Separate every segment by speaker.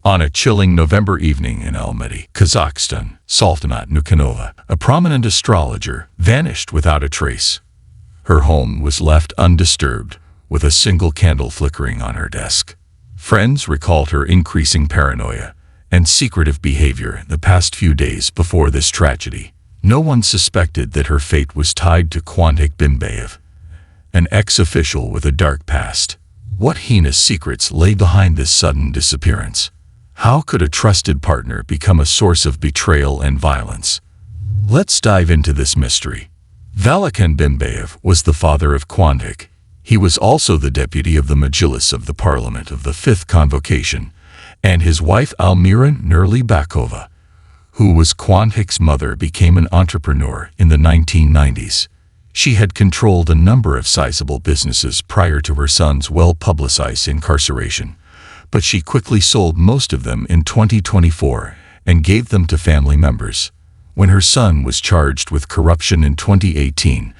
Speaker 1: On a chilling November evening in Almaty, Kazakhstan, Saltanat Nukanova, a prominent astrologer, vanished without a trace. Her home was left undisturbed, with a single candle flickering on her desk. Friends recalled her increasing paranoia and secretive behavior the past few days before this tragedy. No one suspected that her fate was tied to Quantik Bimbayev, an ex-official with a dark past. What heinous secrets lay behind this sudden disappearance? How could a trusted partner become a source of betrayal and violence? Let's dive into this mystery. Valikhan Bimbayev was the father of Quantik. He was also the deputy of the Majlis of the Parliament of the Fifth Convocation, and his wife Almira Nurli-Bakova, who was Quantik's mother, became an entrepreneur in the 1990s. She had controlled a number of sizable businesses prior to her son's well-publicized incarceration, but she quickly sold most of them in 2024 and gave them to family members. When her son was charged with corruption in 2018,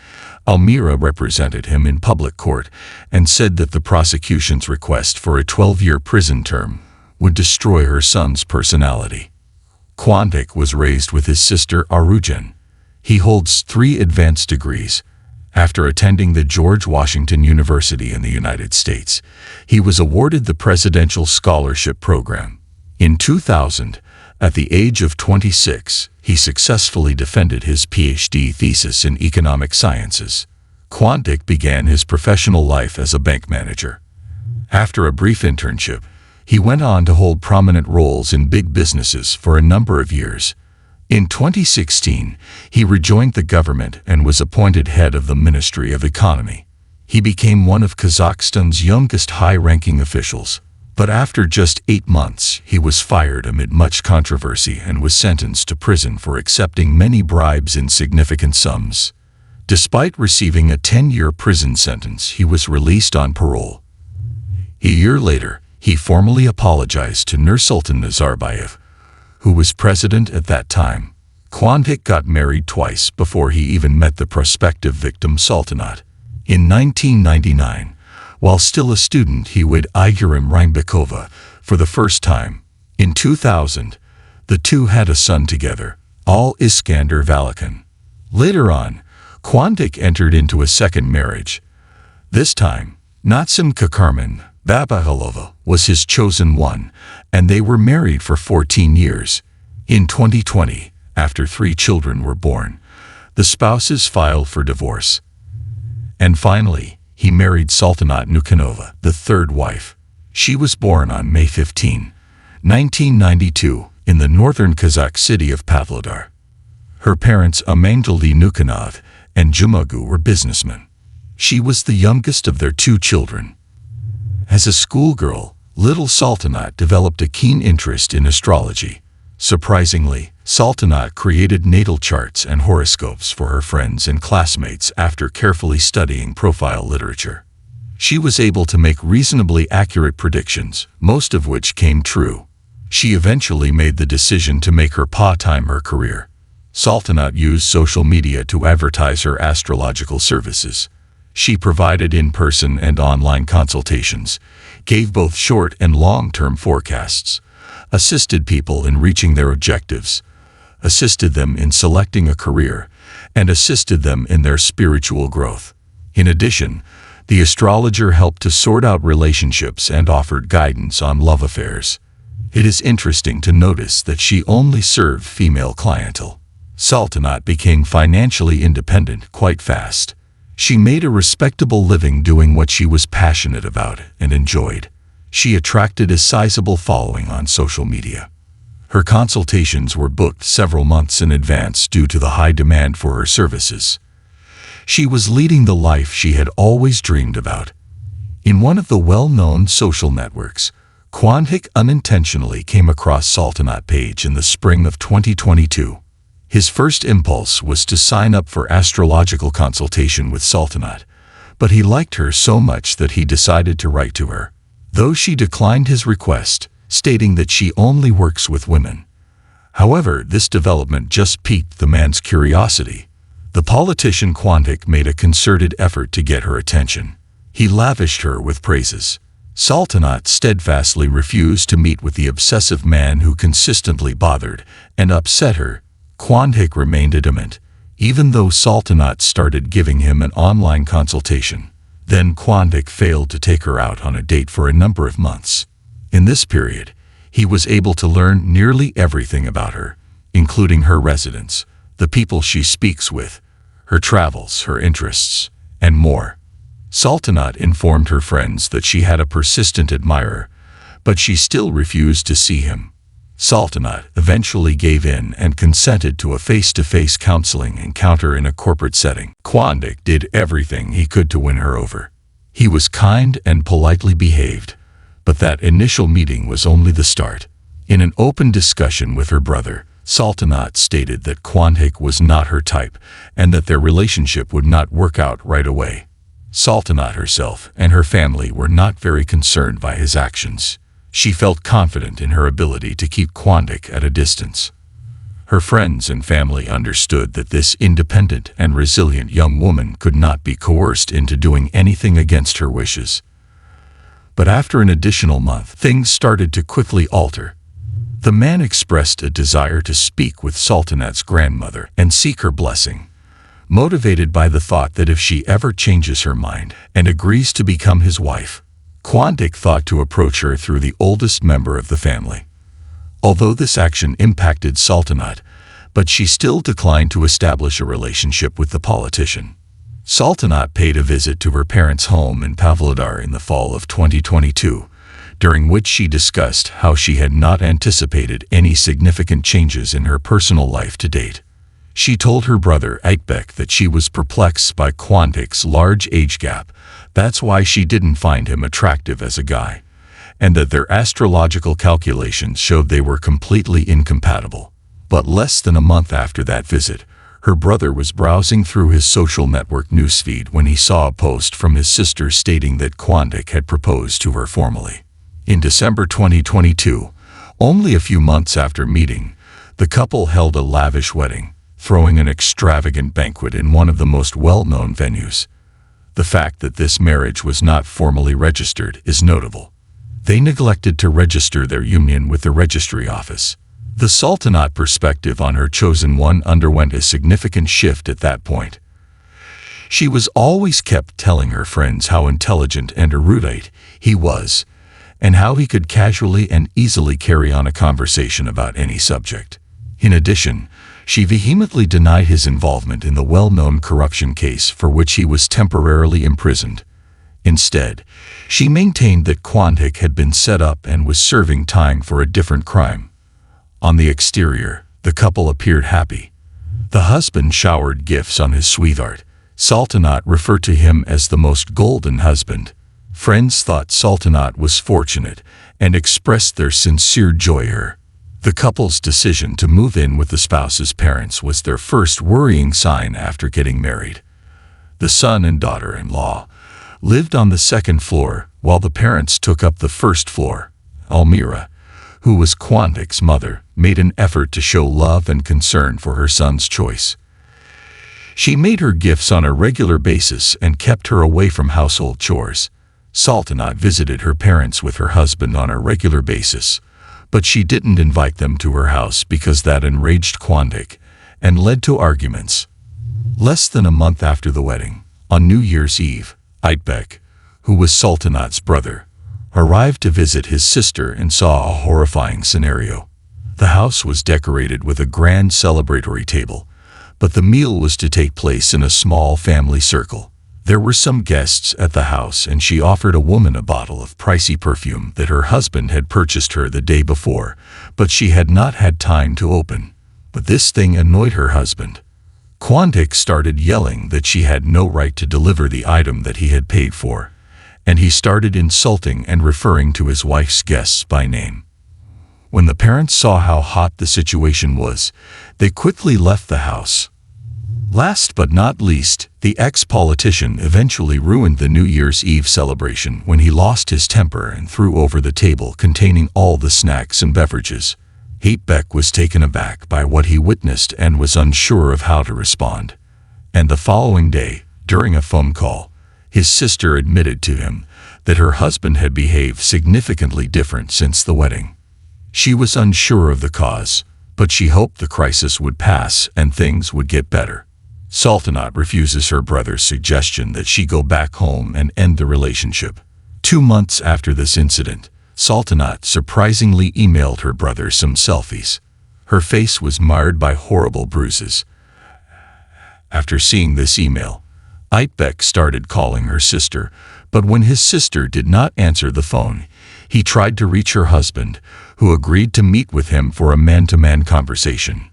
Speaker 1: Almira represented him in public court and said that the prosecution's request for a 12-year prison term would destroy her son's personality. Quantik was raised with his sister Arujan. He holds 3 advanced degrees. After attending the George Washington University in the United States, he was awarded the Presidential Scholarship Program. In 2000, at the age of 26, he successfully defended his PhD thesis in economic sciences. Quantik began his professional life as a bank manager. After a brief internship, he went on to hold prominent roles in big businesses for a number of years. In 2016, he rejoined the government and was appointed head of the Ministry of Economy. He became one of Kazakhstan's youngest high-ranking officials, but after just 8 months, he was fired amid much controversy and was sentenced to prison for accepting many bribes in significant sums. Despite receiving a 10-year prison sentence, he was released on parole. A year later, he formally apologized to Nursultan Nazarbayev, who was president at that time. Quantik got married twice before he even met the prospective victim Saltanat. In 1999, while still a student, he wed Igurim Raimbekova for the first time. In 2000, the two had a son together, Iskander Valikhan. Later on, Quantik entered into a second marriage. This time, Natsim Kakarman Babahalova was his chosen one, and they were married for 14 years. In 2020, after 3 children were born, the spouses filed for divorce. And finally, he married Saltanat Nukanova, the third wife. She was born on May 15, 1992, in the northern Kazakh city of Pavlodar. Her parents Amangeli Nukanov and Jumagu were businessmen. She was the youngest of their 2 children. As a schoolgirl, little Saltanat developed a keen interest in astrology. Surprisingly, Saltanat created natal charts and horoscopes for her friends and classmates after carefully studying profile literature. She was able to make reasonably accurate predictions, most of which came true. She eventually made the decision to make her part-time her career. Saltanat used social media to advertise her astrological services. She provided in-person and online consultations, gave both short and long-term forecasts, assisted people in reaching their objectives, assisted them in selecting a career, and assisted them in their spiritual growth. In addition, the astrologer helped to sort out relationships and offered guidance on love affairs. It is interesting to notice that she only served female clientele. Saltanat became financially independent quite fast. She made a respectable living doing what she was passionate about and enjoyed. She attracted a sizable following on social media. Her consultations were booked several months in advance due to the high demand for her services. She was leading the life she had always dreamed about. In one of the well-known social networks, Quantik unintentionally came across Saltanat page in the spring of 2022. His first impulse was to sign up for astrological consultation with Saltanat, but he liked her so much that he decided to write to her, though she declined his request, stating that she only works with women. However, this development just piqued the man's curiosity. The politician Quantik made a concerted effort to get her attention. He lavished her with praises, Sultanat steadfastly refused to meet with the obsessive man who consistently bothered and upset her. Quandhik remained adamant, even though Sultanat started giving him an online consultation. Then Quandhik failed to take her out on a date for a number of months. In this period, he was able to learn nearly everything about her, including her residence, the people she speaks with, her travels, her interests, and more. Sultanat informed her friends that she had a persistent admirer, but she still refused to see him. Sultanat eventually gave in and consented to a face-to-face counseling encounter in a corporate setting. Quandhik did everything he could to win her over. He was kind and politely behaved, but that initial meeting was only the start. In an open discussion with her brother, Sultanat stated that Quandhik was not her type and that their relationship would not work out right away. Sultanat herself and her family were not very concerned by his actions. She felt confident in her ability to keep Quandhik at a distance. Her friends and family understood that this independent and resilient young woman could not be coerced into doing anything against her wishes. But after an additional month, things started to quickly alter. The man expressed a desire to speak with Sultanat's grandmother and seek her blessing, motivated by the thought that if she ever changes her mind and agrees to become his wife, Quandhik thought to approach her through the oldest member of the family. Although this action impacted Sultanat, but she still declined to establish a relationship with the politician. Sultanat paid a visit to her parents' home in Pavlodar in the fall of 2022, during which she discussed how she had not anticipated any significant changes in her personal life to date. She told her brother Aitbek that she was perplexed by Quandhik's large age gap, that's why she didn't find him attractive as a guy, and that their astrological calculations showed they were completely incompatible. But less than a month after that visit, her brother was browsing through his social network newsfeed when he saw a post from his sister stating that Quandhik had proposed to her formally. In December 2022, only a few months after meeting, the couple held a lavish wedding, throwing an extravagant banquet in one of the most well-known venues. The fact that this marriage was not formally registered is notable. They neglected to register their union with the registry office. The Sultanat perspective on her chosen one underwent a significant shift at that point. She was always kept telling her friends how intelligent and erudite he was, and how he could casually and easily carry on a conversation about any subject. In addition, she vehemently denied his involvement in the well-known corruption case for which he was temporarily imprisoned. Instead, she maintained that Quandhik had been set up and was serving time for a different crime. On the exterior, the couple appeared happy. The husband showered gifts on his sweetheart. Sultanat referred to him as the most golden husband. Friends thought Sultanat was fortunate and expressed their sincere joy her. The couple's decision to move in with the spouse's parents was their first worrying sign after getting married. The son and daughter-in-law lived on the second floor, while the parents took up the first floor. Almira, who was Quandhik's mother, made an effort to show love and concern for her son's choice. She made her gifts on a regular basis and kept her away from household chores. Sultanat visited her parents with her husband on a regular basis, but she didn't invite them to her house because that enraged Quandhik and led to arguments. Less than a month after the wedding, on New Year's Eve, Aitbek, who was Sultanat's brother, arrived to visit his sister and saw a horrifying scenario. The house was decorated with a grand celebratory table, but the meal was to take place in a small family circle. There were some guests at the house, and she offered a woman a bottle of pricey perfume that her husband had purchased her the day before, but she had not had time to open. But this thing annoyed her husband. Quandhik started yelling that she had no right to deliver the item that he had paid for, and he started insulting and referring to his wife's guests by name. When the parents saw how hot the situation was, they quickly left the house. Last but not least, the ex-politician eventually ruined the New Year's Eve celebration when he lost his temper and threw over the table containing all the snacks and beverages. Aitbek was taken aback by what he witnessed and was unsure of how to respond. And the following day, during a phone call, his sister admitted to him that her husband had behaved significantly different since the wedding. She was unsure of the cause, but she hoped the crisis would pass and things would get better. Sultanat refuses her brother's suggestion that she go back home and end the relationship. 2 months after this incident, Sultanat surprisingly emailed her brother some selfies. Her face was marred by horrible bruises. After seeing this email, Aytbek started calling her sister, but when his sister did not answer the phone, he tried to reach her husband, who agreed to meet with him for a man-to-man conversation.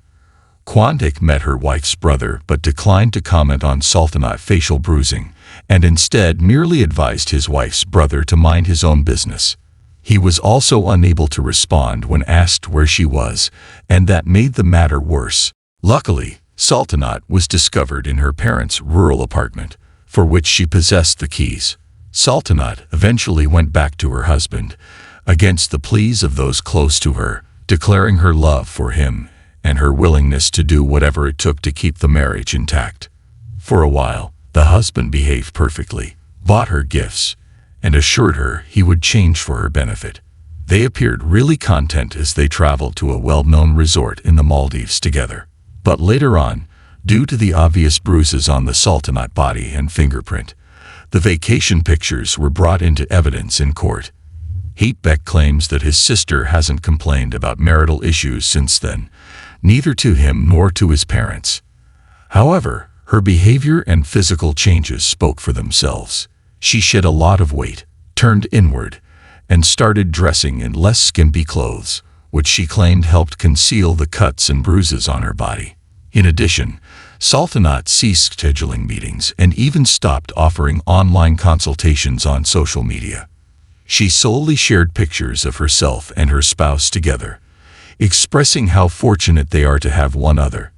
Speaker 1: Quantik met her wife's brother but declined to comment on Sultanat's facial bruising, and instead merely advised his wife's brother to mind his own business. He was also unable to respond when asked where she was, and that made the matter worse. Luckily, Sultanat was discovered in her parents' rural apartment, for which she possessed the keys. Sultanat eventually went back to her husband, against the pleas of those close to her, declaring her love for him and her willingness to do whatever it took to keep the marriage intact. For a while, the husband behaved perfectly, bought her gifts, and assured her he would change for her benefit. They appeared really content as they traveled to a well-known resort in the Maldives together. But later on, due to the obvious bruises on the Sultanat body and fingerprint, the vacation pictures were brought into evidence in court. Aytbek claims that his sister hasn't complained about marital issues since then, neither to him nor to his parents. However, her behavior and physical changes spoke for themselves. She shed a lot of weight, turned inward, and started dressing in less skimpy clothes, which she claimed helped conceal the cuts and bruises on her body. In addition, Sultanat ceased scheduling meetings and even stopped offering online consultations on social media. She solely shared pictures of herself and her spouse together, expressing how fortunate they are to have one another.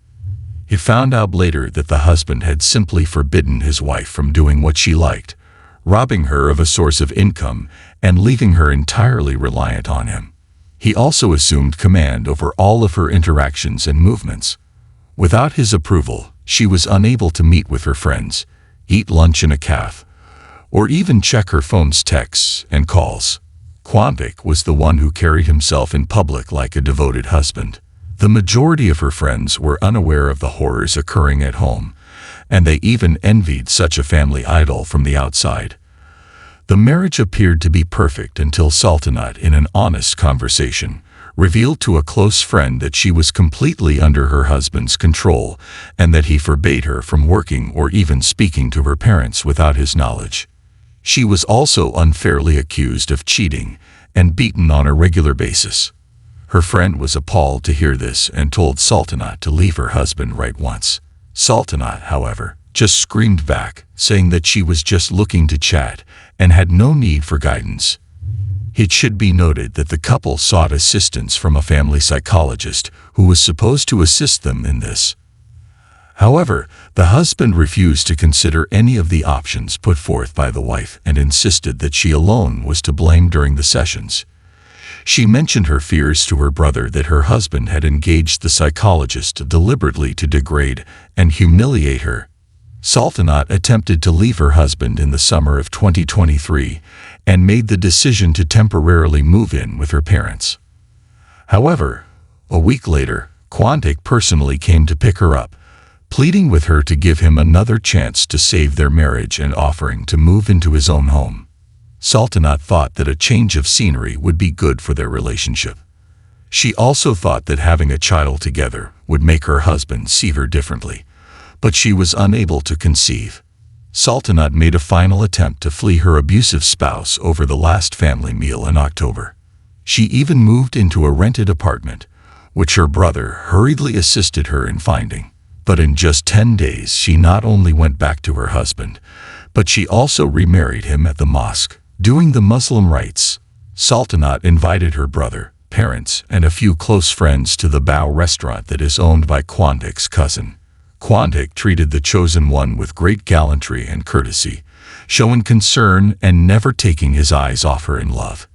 Speaker 1: It found out later that the husband had simply forbidden his wife from doing what she liked, robbing her of a source of income and leaving her entirely reliant on him. He also assumed command over all of her interactions and movements. Without his approval, she was unable to meet with her friends, eat lunch in a cafe, or even check her phone's texts and calls. Quantik was the one who carried himself in public like a devoted husband. The majority of her friends were unaware of the horrors occurring at home, and they even envied such a family idol from the outside. The marriage appeared to be perfect until Sultanat, in an honest conversation, revealed to a close friend that she was completely under her husband's control and that he forbade her from working or even speaking to her parents without his knowledge. She was also unfairly accused of cheating and beaten on a regular basis. Her friend was appalled to hear this and told Sultanat to leave her husband right once. Sultanat, however, just screamed back, saying that she was just looking to chat and had no need for guidance. It should be noted that the couple sought assistance from a family psychologist who was supposed to assist them in this. However, the husband refused to consider any of the options put forth by the wife and insisted that she alone was to blame during the sessions. She mentioned her fears to her brother that her husband had engaged the psychologist deliberately to degrade and humiliate her. Sultanat attempted to leave her husband in the summer of 2023 and made the decision to temporarily move in with her parents. However, a week later, Quantik personally came to pick her up, pleading with her to give him another chance to save their marriage and offering to move into his own home. Sultanat thought that a change of scenery would be good for their relationship. She also thought that having a child together would make her husband see her differently, but she was unable to conceive. Sultanat made a final attempt to flee her abusive spouse over the last family meal in October. She even moved into a rented apartment, which her brother hurriedly assisted her in finding. But in just 10 days she not only went back to her husband, but she also remarried him at the mosque, doing the Muslim rites. Sultanat invited her brother, parents, and a few close friends to the Bao restaurant that is owned by Quantik's cousin. Quantik treated the chosen one with great gallantry and courtesy, showing concern and never taking his eyes off her in love.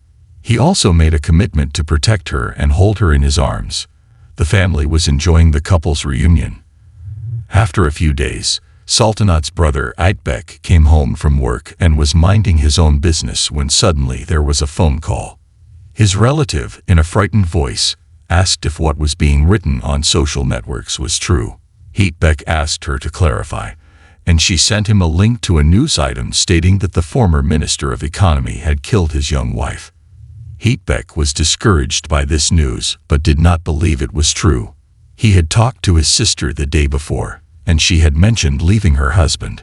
Speaker 1: He also made a commitment to protect her and hold her in his arms. The family was enjoying the couple's reunion. After a few days, Sultanat's brother Aytbek came home from work and was minding his own business when suddenly there was a phone call. His relative, in a frightened voice, asked if what was being written on social networks was true. Aytbek asked her to clarify, and she sent him a link to a news item stating that the former Minister of Economy had killed his young wife. Aytbek was discouraged by this news but did not believe it was true. He had talked to his sister the day before, and she had mentioned leaving her husband.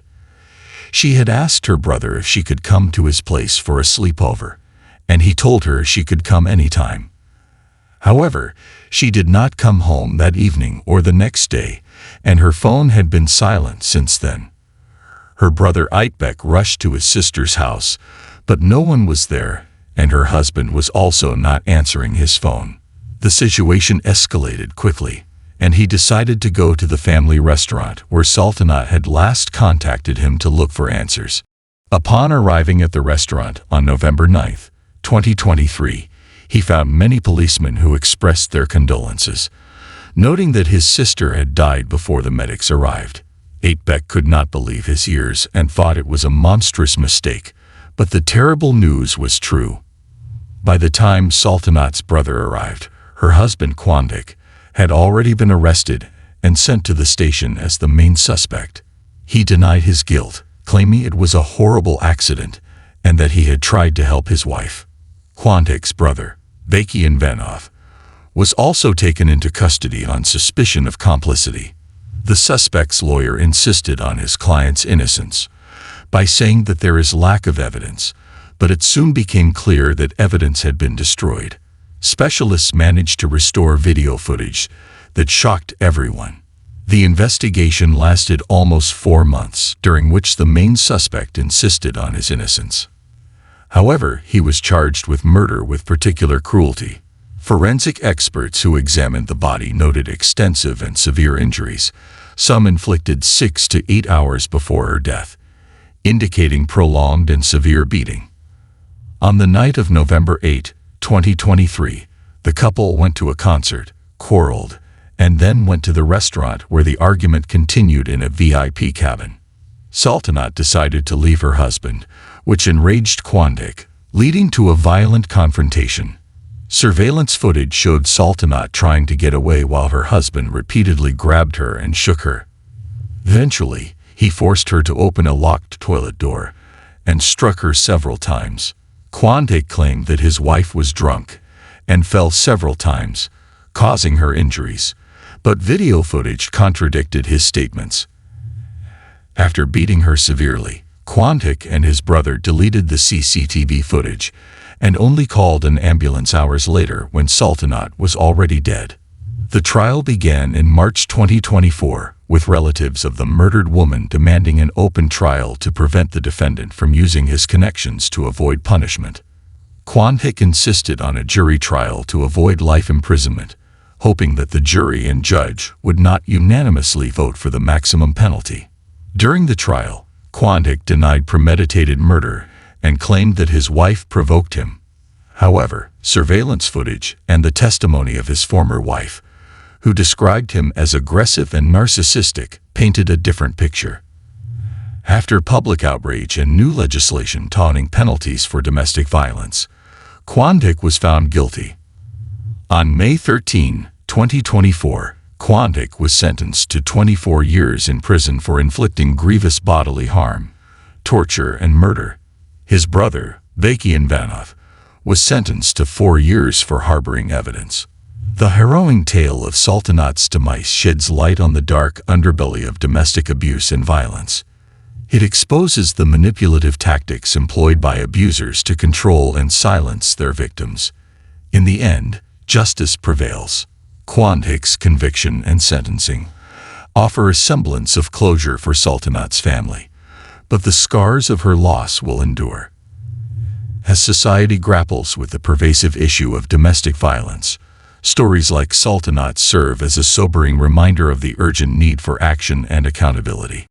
Speaker 1: She had asked her brother if she could come to his place for a sleepover, and he told her she could come anytime. However, she did not come home that evening or the next day, and her phone had been silent since then. Her brother Aytbek rushed to his sister's house, but no one was there, and her husband was also not answering his phone. The situation escalated quickly, and he decided to go to the family restaurant where Sultanat had last contacted him to look for answers. Upon arriving at the restaurant on November 9, 2023, he found many policemen who expressed their condolences, noting that his sister had died before the medics arrived. Aytbek could not believe his ears and thought it was a monstrous mistake, but the terrible news was true. By the time Sultanat's brother arrived, her husband Quandik had already been arrested and sent to the station as the main suspect. He denied his guilt, claiming it was a horrible accident and that he had tried to help his wife. Quandik's brother, Vakian Vanov, was also taken into custody on suspicion of complicity. The suspect's lawyer insisted on his client's innocence by saying that there is lack of evidence, but it soon became clear that evidence had been destroyed. Specialists managed to restore video footage that shocked everyone. The investigation lasted almost 4 months, during which the main suspect insisted on his innocence. However, he was charged with murder with particular cruelty. Forensic experts who examined the body noted extensive and severe injuries, some inflicted 6 to 8 hours before her death, indicating prolonged and severe beating. On the night of November 8, 2023, the couple went to a concert, quarreled, and then went to the restaurant where the argument continued in a VIP cabin. Sultanat decided to leave her husband, which enraged Quandik, leading to a violent confrontation. Surveillance footage showed Sultanat trying to get away while her husband repeatedly grabbed her and shook her. Eventually, he forced her to open a locked toilet door and struck her several times. Quandik claimed that his wife was drunk and fell several times, causing her injuries, but video footage contradicted his statements. After beating her severely, Quandik and his brother deleted the CCTV footage and only called an ambulance hours later when Sultanat was already dead. The trial began in March 2024, with relatives of the murdered woman demanding an open trial to prevent the defendant from using his connections to avoid punishment. Quandik insisted on a jury trial to avoid life imprisonment, hoping that the jury and judge would not unanimously vote for the maximum penalty. During the trial, Quandik denied premeditated murder and claimed that his wife provoked him. However, surveillance footage and the testimony of his former wife, who described him as aggressive and narcissistic, painted a different picture. After public outrage and new legislation taunting penalties for domestic violence, Quandik was found guilty. On May 13, 2024, Quandik was sentenced to 24 years in prison for inflicting grievous bodily harm, torture, and murder. His brother, Vakian Vanov, was sentenced to 4 years for harboring evidence. The harrowing tale of Sultanat's demise sheds light on the dark underbelly of domestic abuse and violence. It exposes the manipulative tactics employed by abusers to control and silence their victims. In the end, justice prevails. Quandik's conviction and sentencing offer a semblance of closure for Sultanat's family, but the scars of her loss will endure. As society grapples with the pervasive issue of domestic violence, stories like Sultanat serve as a sobering reminder of the urgent need for action and accountability.